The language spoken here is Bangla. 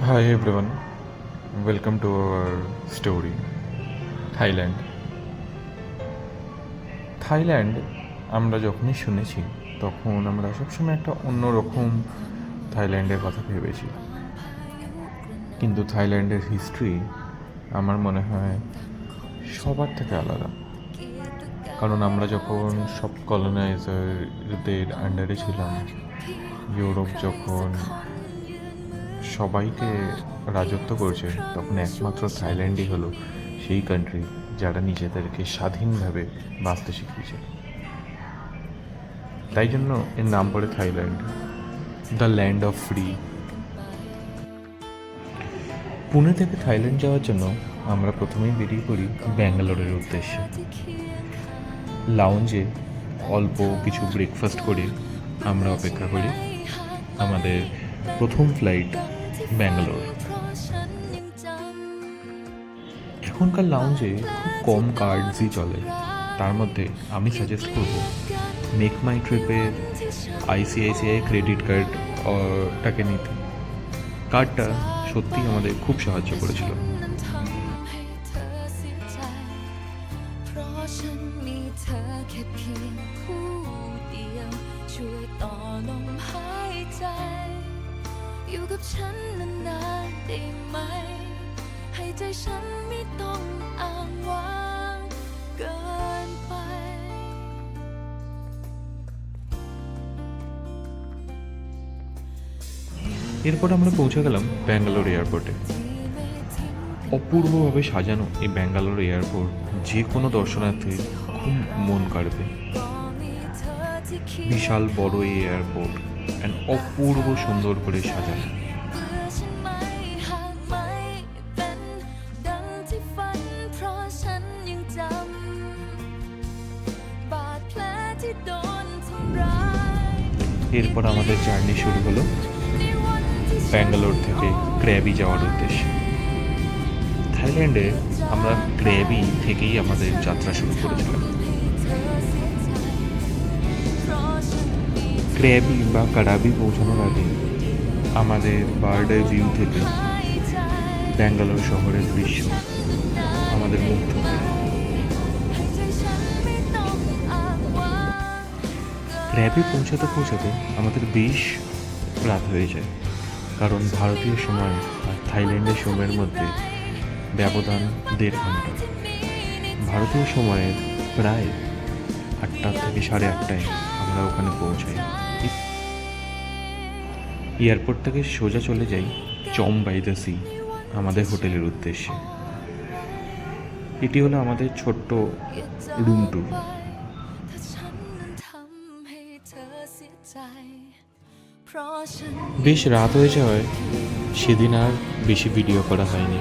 Hi everyone, welcome to our story. Thailand. Thailand আমরা যখনই শুনেছি তখন আমরা সবসময় একটা অন্যরকম থাইল্যান্ডের কথা ভেবেছি, কিন্তু থাইল্যান্ডের হিস্ট্রি আমার মনে হয় সবার থেকে আলাদা। কারণ আমরা যখন সব কলোনাইজারদের আন্ডারে ছিলাম, ইউরোপ যখন সবাইকে রাজত্ব করছে, তখন একমাত্র থাইল্যান্ডই হলো সেই কান্ট্রি যারা নিজেদেরকে স্বাধীনভাবে বাঁচতে শিখিয়েছে। তাই জন্য এর নাম পড়ে Thailand, the land of free. Pune থেকে থাইল্যান্ড যাওয়ার জন্য আমরা প্রথমেই বেরিয়ে পড়ি ব্যাঙ্গালোরের উদ্দেশ্যে। লাউঞ্জে অল্প কিছু ব্রেকফাস্ট করে আমরা অপেক্ষা করি আমাদের প্রথম ফ্লাইট ব্যাঙ্গালোর। এখনকার লাউঞ্জে খুব কম কার্ডসই চলে, তার মধ্যে আমি সাজেস্ট করব মেক মাই ট্রিপের আইসিআইসিআই ক্রেডিট কার্ডটাকে নিতে। কার্ডটা সত্যিই আমাদের খুব সাহায্য করেছিল।อยู่กับฉันนานๆได้ไหมให้ใจฉันไม่ต้องอ้างว้างเกินไปএরপর আমরা পৌঁছে গেলাম ব্যাঙ্গালোর এয়ারপোর্টে। অপূর্বভাবে সাজানো এই ব্যাঙ্গালোর এয়ারপোর্ট যে কোনো দর্শনার্থী খুব মন কাড়বে। বিশাল বড় এই এয়ারপোর্ট অ্যান্ড অপূর্ব সুন্দর করে সাজানো। এরপর আমাদের জার্নি শুরু হলো ব্যাঙ্গালোর থেকে ক্র্যাবি যাওয়ার উদ্দেশ্যে। থাইল্যান্ডে আমরা ক্র্যাবি থেকেই আমাদের যাত্রা শুরু করেছিলাম। ক্র্যাবি বা কারাবি পৌঁছানোর আগে আমাদের বার্ড আই ভিউ থেকে ব্যাঙ্গালোর শহরের দৃশ্য আমাদের মুগ্ধ করে। ক্র্যাবি পৌঁছাতে পৌঁছাতে আমাদের বেশ রাত হয়ে যায়, কারণ ভারতীয় সময় আর থাইল্যান্ডের সময়ের মধ্যে ব্যবধান 1.5 ঘন্টা। ভারতীয় সময়ের প্রায় 8টা থেকে 8:30টায় আমরা ওখানে পৌঁছাই। এয়ারপোর্ট থেকে সোজা চলে যাই চম বাই দ্য সি আমাদের হোটেলের উদ্দেশ্যে। এটি হলো আমাদের ছোট্ট রুম ট্যুর। বেশ রাত হয়ে যাওয়ায় সেদিন আর বেশি ভিডিও করা হয়নি।